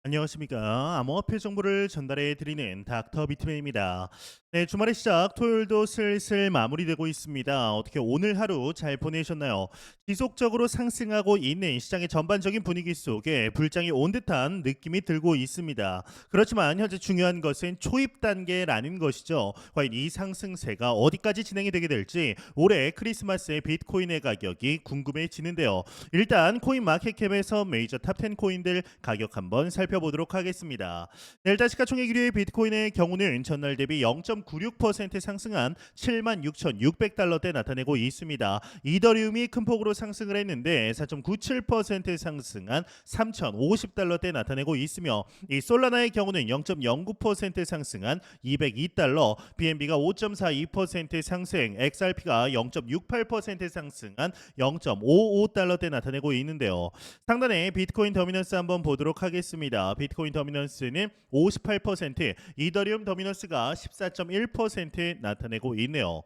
안녕하십니까. 암호화폐 정보를 전달해 드리는 닥터 비트맨입니다. 네, 주말의 시작 토요일도 슬슬 마무리되고 있습니다. 어떻게 오늘 하루 잘 보내셨나요? 지속적으로 상승하고 있는 시장의 전반적인 분위기 속에 불장이 온 듯한 느낌이 들고 있습니다. 그렇지만 현재 중요한 것은 초입 단계라는 것이죠. 과연 이 상승세가 어디까지 진행이 되게 될지 올해 크리스마스의 비트코인의 가격이 궁금해지는데요. 일단 코인 마켓캡에서 메이저 탑10 코인들 가격 한번 살펴보도록 하겠습니다. 네, 일단 시가총액 1위의 비트코인의 경우는 전날 대비 0.96% 상승한 76,600달러대 나타내고 있습니다. 이더리움이 큰 폭으로 상승을 했는데 4.97% 상승한 3,050달러대 나타내고 있으며 이 솔라나의 경우는 0.09% 상승한 202달러, BNB가 5.42% 상승, XRP가 0.68% 상승한 0.55달러대 나타내고 있는데요. 상단에 비트코인 더미넌스 한번 보도록 하겠습니다. 비트코인 더미넌스는 58%, 이더리움 더미넌스가 14.1% 나타내고 있네요.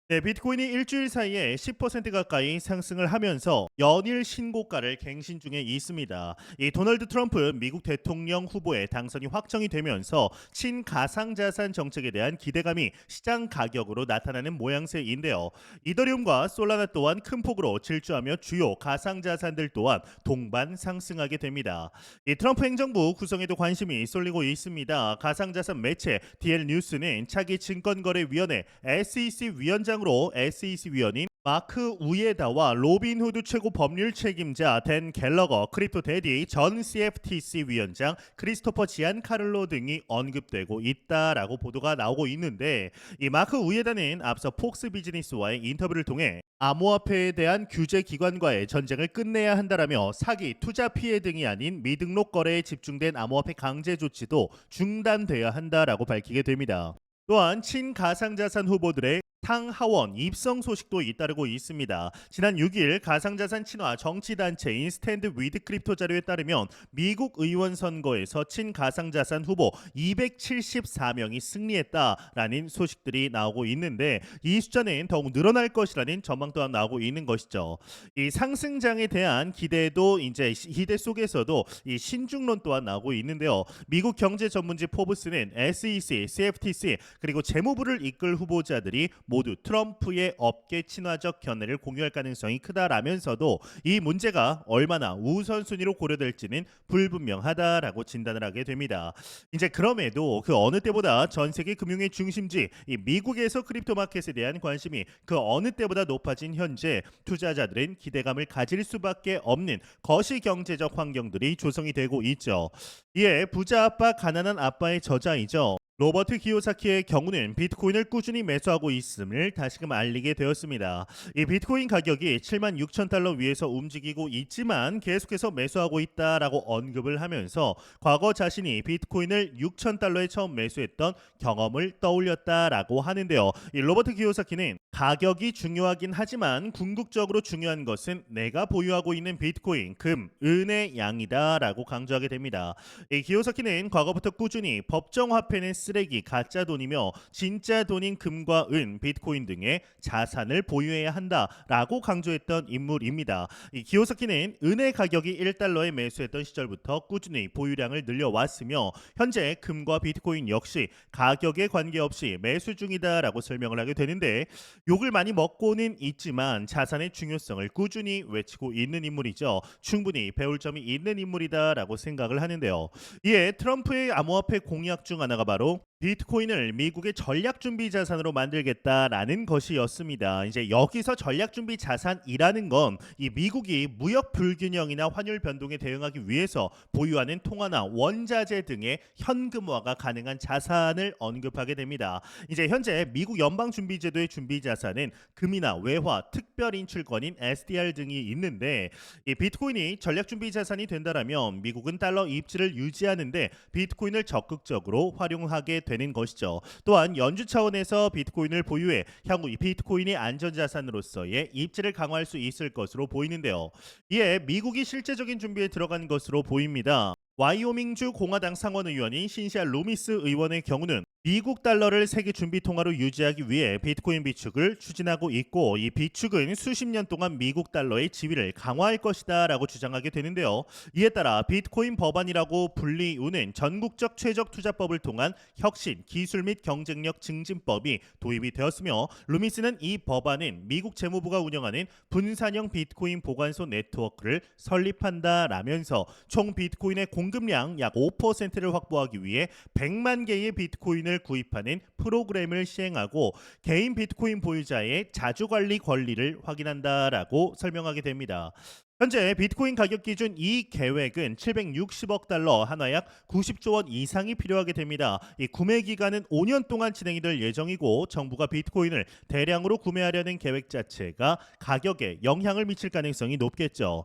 네, 비트코인이 일주일 사이에 10% 가까이 상승을 하면서 연일 신고가를 갱신 중에 있습니다. 이 도널드 트럼프 미국 대통령 후보의 당선이 확정이 되면서 친가상자산 정책에 대한 기대감이 시장 가격으로 나타나는 모양새인데요. 이더리움과 솔라나 또한 큰 폭으로 질주하며 주요 가상자산들 또한 동반 상승하게 됩니다. 이 트럼프 행정부 구성에도 관심이 쏠리고 있습니다. 가상자산 매체 DL 뉴스는 차기 증권거래위원회 SEC 위원장 으로 SEC 위원인 마크 우예다와 로빈후드 최고 법률 책임자 댄 갤러거, 크립토 데디 전 CFTC 위원장 크리스토퍼 지안카를로 등이 언급되고 있다라고 보도가 나오고 있는데, 이 마크 우예다는 앞서 폭스 비즈니스와의 인터뷰를 통해 암호화폐에 대한 규제 기관과의 전쟁을 끝내야 한다라며 사기, 투자 피해 등이 아닌 미등록 거래에 집중된 암호화폐 강제 조치도 중단돼야 한다라고 밝히게 됩니다. 또한 친가상자산 후보들의 상하원 입성 소식도 잇따르고 있습니다. 지난 6일 가상자산 친화 정치단체인 스탠드 위드 크립토 자료에 따르면 미국 의원 선거에서 친가상자산 후보 274명이 승리했다라는 소식들이 나오고 있는데, 이 숫자는 더욱 늘어날 것이라는 전망 또한 나오고 있는 것이죠. 이 상승장에 대한 기대도 이제 기대 속에서도 이 신중론 또한 나오고 있는데요. 미국 경제 전문지 포브스는 SEC, CFTC 그리고 재무부를 이끌 후보자들이 모두 트럼프의 업계 친화적 견해를 공유할 가능성이 크다라면서도 이 문제가 얼마나 우선순위로 고려될지는 불분명하다라고 진단을 하게 됩니다. 이제 그럼에도 그 어느 때보다 전 세계 금융의 중심지 이 미국에서 크립토 마켓에 대한 관심이 그 어느 때보다 높아진 현재 투자자들은 기대감을 가질 수밖에 없는 거시 경제적 환경들이 조성이 되고 있죠. 이에 부자 아빠 가난한 아빠의 저자이죠. 로버트 기요사키의 경우는 비트코인을 꾸준히 매수하고 있음을 다시금 알리게 되었습니다. 이 비트코인 가격이 76,000달러 위에서 움직이고 있지만 계속해서 매수하고 있다라고 언급을 하면서 과거 자신이 비트코인을 6,000달러에 처음 매수했던 경험을 떠올렸다라고 하는데요. 이 로버트 기요사키는 가격이 중요하긴 하지만 궁극적으로 중요한 것은 내가 보유하고 있는 비트코인, 금, 은의 양이다라고 강조하게 됩니다. 이 기요사키는 과거부터 꾸준히 법정 화폐는 쓰레기, 가짜 돈이며 진짜 돈인 금과 은, 비트코인 등의 자산을 보유해야 한다라고 강조했던 인물입니다. 이 기요사키는 은의 가격이 1달러에 매수했던 시절부터 꾸준히 보유량을 늘려왔으며 현재 금과 비트코인 역시 가격에 관계없이 매수 중이다라고 설명을 하게 되는데, 욕을 많이 먹고는 있지만 자산의 중요성을 꾸준히 외치고 있는 인물이죠. 충분히 배울 점이 있는 인물이다라고 생각을 하는데요. 이에 트럼프의 암호화폐 공약 중 하나가 바로 비트코인을 미국의 전략 준비 자산으로 만들겠다라는 것이었습니다. 이제 여기서 전략 준비 자산이라는 건 이 미국이 무역 불균형이나 환율 변동에 대응하기 위해서 보유하는 통화나 원자재 등의 현금화가 가능한 자산을 언급하게 됩니다. 이제 현재 미국 연방 준비 제도의 준비 자산은 금이나 외화, 특별 인출권인 SDR 등이 있는데, 이 비트코인이 전략 준비 자산이 된다라면 미국은 달러 입지를 유지하는데 비트코인을 적극적으로 활용하게 되는 것이죠. 또한 연준 차원에서 비트코인을 보유해 향후 이 비트코인이 안전자산으로서의 입지를 강화할 수 있을 것으로 보이는데요. 이에 미국이 실제적인 준비에 들어간 것으로 보입니다. 와이오밍주 공화당 상원의원인 신시아 루미스 의원의 경우는 미국 달러를 세계 준비 통화로 유지하기 위해 비트코인 비축을 추진하고 있고, 이 비축은 수십 년 동안 미국 달러의 지위를 강화할 것이다라고 주장하게 되는데요. 이에 따라 비트코인 법안이라고 불리우는 전국적 최적 투자법을 통한 혁신, 기술 및 경쟁력 증진법이 도입이 되었으며, 루미스는 이 법안은 미국 재무부가 운영하는 분산형 비트코인 보관소 네트워크를 설립한다라면서 총 비트코인의 공급량 약 5%를 확보하기 위해 100만 개의 비트코인을 구입하는 프로그램을 시행하고, 개인 비트코인 보유자의 자주 관리 권리를 확인한다라고 설명하게 됩니다. 현재 비트코인 가격 기준 이 계획은 760억 달러, 하나 약 90조 원 이상이 필요하게 됩니다. 이 구매 기간은 5년 동안 진행이 될 예정이고, 정부가 비트코인을 대량으로 구매하려는 계획 자체가 가격에 영향을 미칠 가능성이 높겠죠.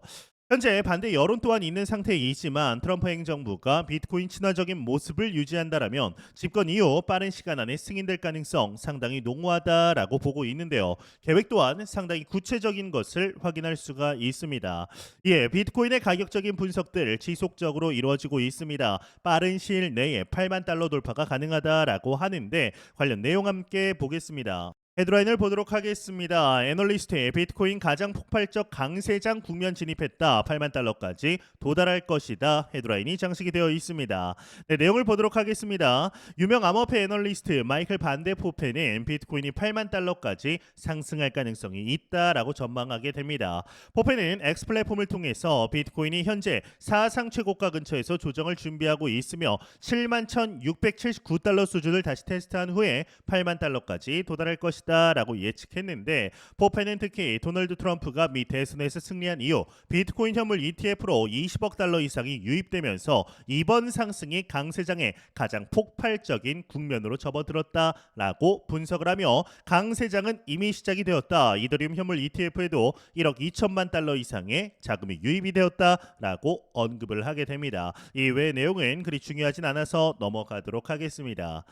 현재 반대 여론 또한 있는 상태이지만, 트럼프 행정부가 비트코인 친화적인 모습을 유지한다라면 집권 이후 빠른 시간 안에 승인될 가능성 상당히 농후하다라고 보고 있는데요. 계획 또한 상당히 구체적인 것을 확인할 수가 있습니다. 예, 비트코인의 가격적인 분석들 지속적으로 이루어지고 있습니다. 빠른 시일 내에 8만 달러 돌파가 가능하다라고 하는데, 관련 내용 함께 보겠습니다. 헤드라인을 보도록 하겠습니다. 애널리스트의 비트코인 가장 폭발적 강세장 국면 진입했다. 8만 달러까지 도달할 것이다. 헤드라인이 장식이 되어 있습니다. 네, 내용을 보도록 하겠습니다. 유명 암호화폐 애널리스트 마이클 반데포페는 비트코인이 8만 달러까지 상승할 가능성이 있다라고 전망하게 됩니다. 포페는 X 플랫폼을 통해서 비트코인이 현재 사상 최고가 근처에서 조정을 준비하고 있으며 7만 1,679달러 수준을 다시 테스트한 후에 8만 달러까지 도달할 것이다 라고 예측했는데, 포페는 특히 도널드 트럼프가 미 대선에서 승리한 이후 비트코인 현물 ETF로 20억 달러 이상이 유입되면서 이번 상승이 강세장의 가장 폭발적인 국면으로 접어들었다라고 분석을 하며, 강세장은 이미 시작이 되었다. 이더리움 현물 ETF에도 1억 2천만 달러 이상의 자금이 유입이 되었다라고 언급을 하게 됩니다. 이 외의 내용은 그리 중요하진 않아서 넘어가도록 하겠습니다.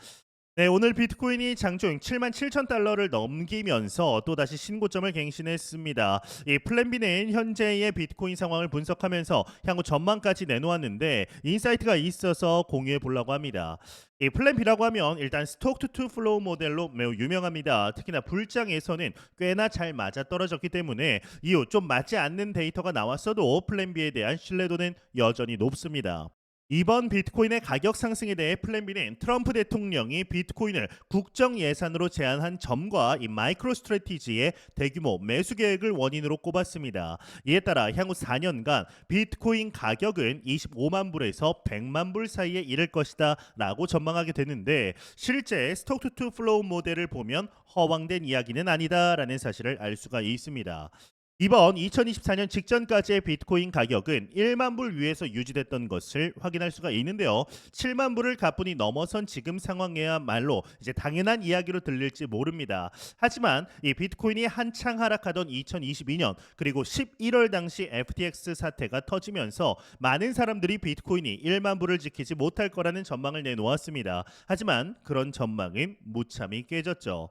네, 오늘 비트코인이 장중 7만 7천 달러를 넘기면서 또다시 신고점을 갱신했습니다. 이 플랜비는 현재의 비트코인 상황을 분석하면서 향후 전망까지 내놓았는데, 인사이트가 있어서 공유해 보려고 합니다. 이 플랜 B라고 하면 일단 스톡 투 플로우 모델로 매우 유명합니다. 특히나 불장에서는 꽤나 잘 맞아 떨어졌기 때문에 이후 좀 맞지 않는 데이터가 나왔어도 플랜 B에 대한 신뢰도는 여전히 높습니다. 이번 비트코인의 가격 상승에 대해 플랜 B는 트럼프 대통령이 비트코인을 국정 예산으로 제한한 점과 이 마이크로 스트래티지의 대규모 매수 계획을 원인으로 꼽았습니다. 이에 따라 향후 4년간 비트코인 가격은 25만 불에서 100만 불 사이에 이를 것이다 라고 전망하게 되는데, 실제 스톡 투 플로우 모델을 보면 허황된 이야기는 아니다라는 사실을 알 수가 있습니다. 이번 2024년 직전까지의 비트코인 가격은 1만 불 위에서 유지됐던 것을 확인할 수가 있는데요. 7만 불을 가뿐히 넘어선 지금 상황이야말로 이제 당연한 이야기로 들릴지 모릅니다. 하지만 이 비트코인이 한창 하락하던 2022년 그리고 11월 당시 FTX 사태가 터지면서 많은 사람들이 비트코인이 1만 불을 지키지 못할 거라는 전망을 내놓았습니다. 하지만 그런 전망은 무참히 깨졌죠.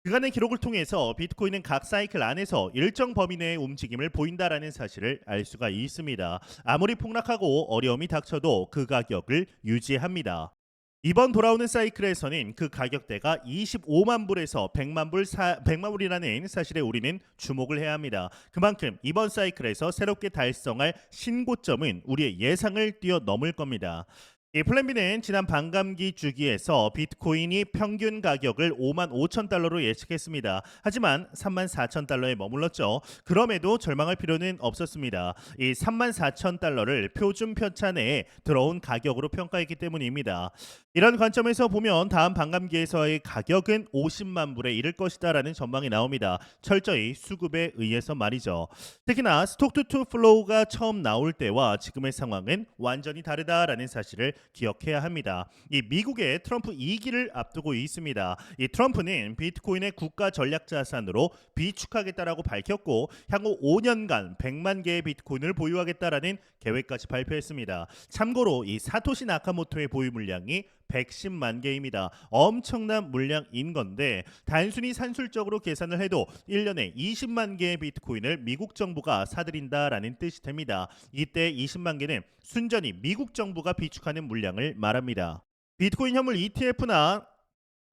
그간의 기록을 통해서 비트코인은 각 사이클 안에서 일정 범위 내의 움직임을 보인다라는 사실을 알 수가 있습니다. 아무리 폭락하고 어려움이 닥쳐도 그 가격을 유지합니다. 이번 돌아오는 사이클에서는 그 가격대가 25만 불에서 100만 불이라는 사실에 우리는 주목을 해야 합니다. 그만큼 이번 사이클에서 새롭게 달성할 신고점은 우리의 예상을 뛰어넘을 겁니다. 이 플랜비는 지난 반감기 주기에서 비트코인이 평균 가격을 5만 5천 달러로 예측했습니다. 하지만 3만 4천 달러에 머물렀죠. 그럼에도 절망할 필요는 없었습니다. 이 3만 4천 달러를 표준 편차 내에 들어온 가격으로 평가했기 때문입니다. 이런 관점에서 보면 다음 반감기에서의 가격은 50만 불에 이를 것이다라는 전망이 나옵니다. 철저히 수급에 의해서 말이죠. 특히나 스톡 투 플로우가 처음 나올 때와 지금의 상황은 완전히 다르다라는 사실을 기억해야 합니다. 이 미국의 트럼프 2기를 앞두고 있습니다. 이 트럼프는 비트코인의 국가 전략 자산으로 비축하겠다라고 밝혔고, 향후 5년간 100만 개의 비트코인을 보유하겠다라는 계획까지 발표했습니다. 참고로 이 사토시 나카모토의 보유 물량이 110만 개입니다. 엄청난 물량인 건데, 단순히 산술적으로 계산을 해도 1년에 20만 개의 비트코인을 미국 정부가 사들인다라는 뜻이 됩니다. 이때 20만 개는 순전히 미국 정부가 비축하는 물량을 말합니다. 비트코인 현물 ETF나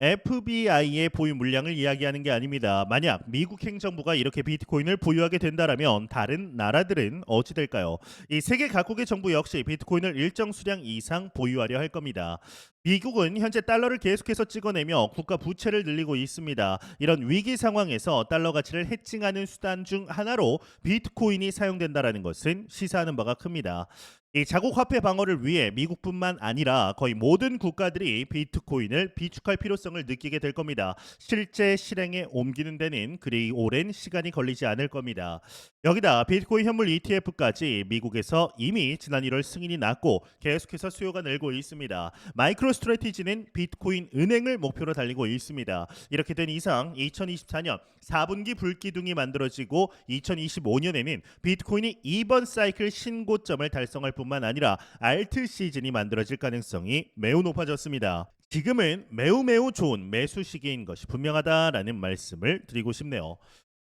FBI의 보유 물량을 이야기하는 게 아닙니다. 만약 미국 행정부가 이렇게 비트코인을 보유하게 된다라면 다른 나라들은 어찌 될까요? 이 세계 각국의 정부 역시 비트코인을 일정 수량 이상 보유하려 할 겁니다. 미국은 현재 달러를 계속해서 찍어내며 국가 부채를 늘리고 있습니다. 이런 위기 상황에서 달러 가치를 해칭하는 수단 중 하나로 비트코인이 사용된다라는 것은 시사하는 바가 큽니다. 이 자국 화폐 방어를 위해 미국뿐만 아니라 거의 모든 국가들이 비트코인을 비축할 필요성을 느끼게 될 겁니다. 실제 실행에 옮기는 데는 그리 오랜 시간이 걸리지 않을 겁니다. 여기다 비트코인 현물 ETF까지 미국에서 이미 지난 1월 승인이 났고 계속해서 수요가 늘고 있습니다. 마이크로 스트래티지는 비트코인 은행을 목표로 달리고 있습니다. 이렇게 된 이상 2024년 4분기 불기둥이 만들어지고 2025년에는 비트코인이 이번 사이클 신고점을 달성할 뿐만 아니라 알트 시즌이 만들어질 가능성이 매우 높아졌습니다. 지금은 매우 좋은 매수 시기인 것이 분명하다라는 말씀을 드리고 싶네요.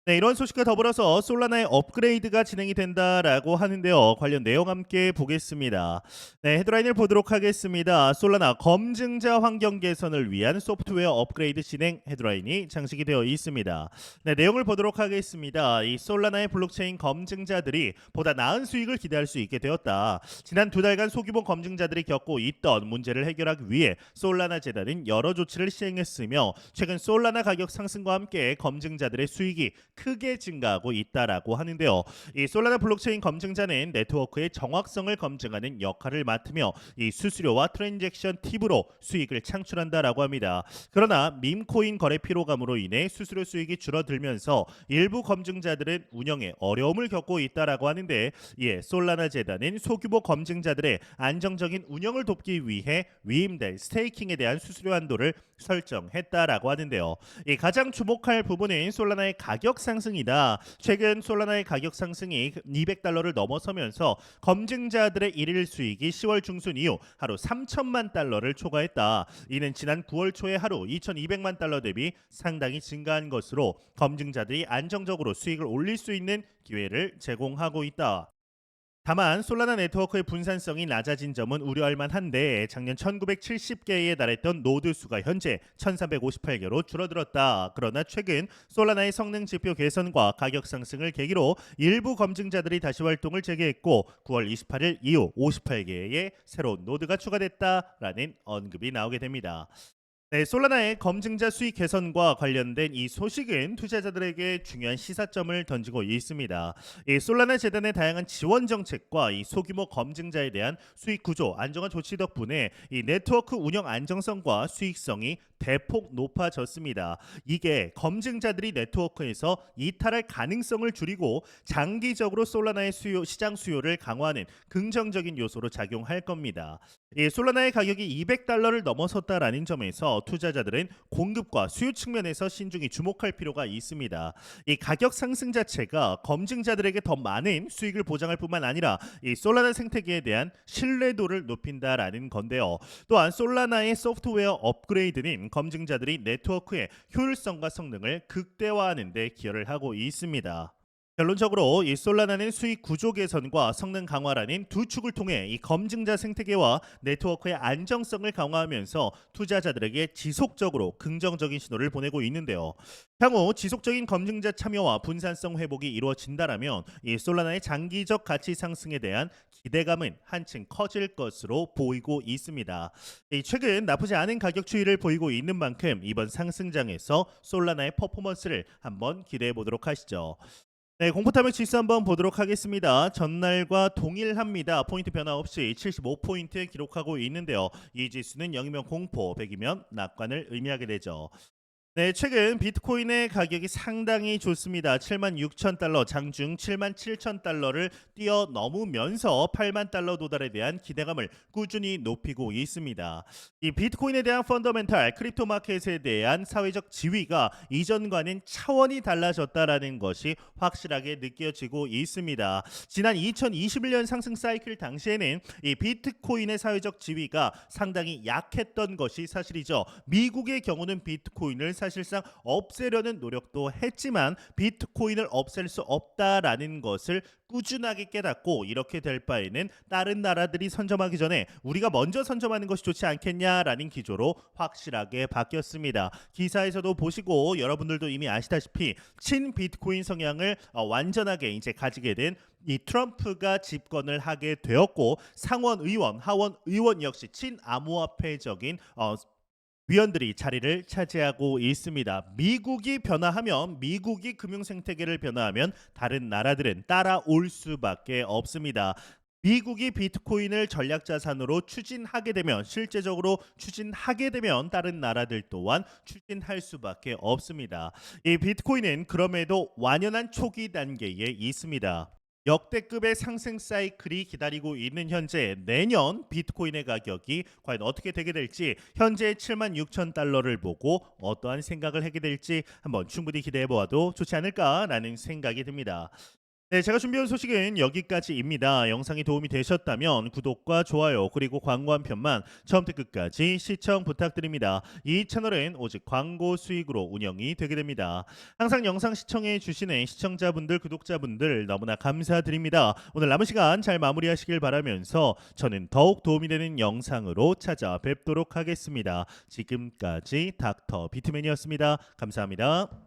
네, 이런 소식과 더불어서 솔라나의 업그레이드가 진행이 된다라고 하는데요. 관련 내용 함께 보겠습니다. 네, 헤드라인을 보도록 하겠습니다. 솔라나 검증자 환경 개선을 위한 소프트웨어 업그레이드 진행 헤드라인이 장식이 되어 있습니다. 네, 내용을 보도록 하겠습니다. 이 솔라나의 블록체인 검증자들이 보다 나은 수익을 기대할 수 있게 되었다. 지난 2달간 소규모 검증자들이 겪고 있던 문제를 해결하기 위해 솔라나 재단은 여러 조치를 시행했으며 최근 솔라나 가격 상승과 함께 검증자들의 수익이 크게 증가하고 있다라고 하는데요. 이 솔라나 블록체인 검증자는 네트워크의 정확성을 검증하는 역할을 맡으며 이 수수료와 트랜잭션 팁으로 수익을 창출한다라고 합니다. 그러나 밈코인 거래 피로감으로 인해 수수료 수익이 줄어들면서 일부 검증자들은 운영에 어려움을 겪고 있다라고 하는데, 이에 솔라나 재단은 소규모 검증자들의 안정적인 운영을 돕기 위해 위임될 스테이킹에 대한 수수료 한도를 설정했다라고 하는데요. 이 가장 주목할 부분은 솔라나의 가격 상승이다. 최근 솔라나의 가격 상승이 $200를 넘어서면서 검증자들의 일일 수익이 10월 중순 이후 하루 3천만 달러를 초과했다. 이는 지난 9월 초에 하루 2,200만 달러 대비 상당히 증가한 것으로 검증자들이 안정적으로 수익을 올릴 수 있는 기회를 제공하고 있다. 다만 솔라나 네트워크의 분산성이 낮아진 점은 우려할 만한데, 작년 1970개에 달했던 노드 수가 현재 1358개로 줄어들었다. 그러나 최근 솔라나의 성능 지표 개선과 가격 상승을 계기로 일부 검증자들이 다시 활동을 재개했고 9월 28일 이후 58개의 새로운 노드가 추가됐다라는 언급이 나오게 됩니다. 네, 솔라나의 검증자 수익 개선과 관련된 이 소식은 투자자들에게 중요한 시사점을 던지고 있습니다. 이 솔라나 재단의 다양한 지원 정책과 이 소규모 검증자에 대한 수익 구조 안정화 조치 덕분에 이 네트워크 운영 안정성과 수익성이 대폭 높아졌습니다. 이게 검증자들이 네트워크에서 이탈할 가능성을 줄이고 장기적으로 솔라나의 시장 수요를 강화하는 긍정적인 요소로 작용할 겁니다. 이 솔라나의 가격이 $200를 넘어섰다라는 점에서 투자자들은 공급과 수요 측면에서 신중히 주목할 필요가 있습니다. 이 가격 상승 자체가 검증자들에게 더 많은 수익을 보장할 뿐만 아니라 이 솔라나 생태계에 대한 신뢰도를 높인다라는 건데요. 또한 솔라나의 소프트웨어 업그레이드는 검증자들이 네트워크의 효율성과 성능을 극대화하는 데 기여를 하고 있습니다. 결론적으로 이 솔라나는 수익 구조 개선과 성능 강화라는 두 축을 통해 이 검증자 생태계와 네트워크의 안정성을 강화하면서 투자자들에게 지속적으로 긍정적인 신호를 보내고 있는데요. 향후 지속적인 검증자 참여와 분산성 회복이 이루어진다라면 이 솔라나의 장기적 가치 상승에 대한 기대감은 한층 커질 것으로 보이고 있습니다. 최근 나쁘지 않은 가격 추이를 보이고 있는 만큼 이번 상승장에서 솔라나의 퍼포먼스를 한번 기대해 보도록 하시죠. 네, 공포탐욕 지수 한번 보도록 하겠습니다. 전날과 동일합니다. 포인트 변화 없이 75포인트 기록하고 있는데요. 이 지수는 0이면 공포, 100이면 낙관을 의미하게 되죠. 네, 최근 비트코인의 가격이 상당히 좋습니다. 76,000달러, 장중 77,000달러를 뛰어넘으면서 8만 달러 도달에 대한 기대감을 꾸준히 높이고 있습니다. 이 비트코인에 대한 펀더멘탈, 크립토 마켓에 대한 사회적 지위가 이전과는 차원이 달라졌다라는 것이 확실하게 느껴지고 있습니다. 지난 2021년 상승 사이클 당시에는 이 비트코인의 사회적 지위가 상당히 약했던 것이 사실이죠. 미국의 경우는 비트코인을 사실상 없애려는 노력도 했지만 비트코인을 없앨 수 없다라는 것을 꾸준하게 깨닫고 이렇게 될 바에는 다른 나라들이 선점하기 전에 우리가 먼저 선점하는 것이 좋지 않겠냐라는 기조로 확실하게 바뀌었습니다. 기사에서도 보시고 여러분들도 이미 아시다시피 친 비트코인 성향을 완전하게 이제 가지게 된 이 트럼프가 집권을 하게 되었고 상원 의원, 하원 의원 역시 친암호화폐적인 위원들이 자리를 차지하고 있습니다. 미국이 변화하면 미국이 금융 생태계를 변화하면 다른 나라들은 따라올 수밖에 없습니다. 미국이 비트코인을 전략 자산으로 추진하게 되면 실제적으로 추진하게 되면 다른 나라들 또한 추진할 수밖에 없습니다. 이 비트코인은 그럼에도 완연한 초기 단계에 있습니다. 역대급의 상승 사이클이 기다리고 있는 현재 내년 비트코인의 가격이 과연 어떻게 되게 될지 현재 76,000달러를 보고 어떠한 생각을 하게 될지 한번 충분히 기대해 보아도 좋지 않을까라는 생각이 듭니다. 네, 제가 준비한 소식은 여기까지입니다. 영상이 도움이 되셨다면 구독과 좋아요 그리고 광고 한 편만 처음부터 끝까지 시청 부탁드립니다. 이 채널은 오직 광고 수익으로 운영이 되게 됩니다. 항상 영상 시청해 주시는 시청자분들 구독자분들 너무나 감사드립니다. 오늘 남은 시간 잘 마무리하시길 바라면서 저는 더욱 도움이 되는 영상으로 찾아뵙도록 하겠습니다. 지금까지 닥터 비트맨이었습니다. 감사합니다.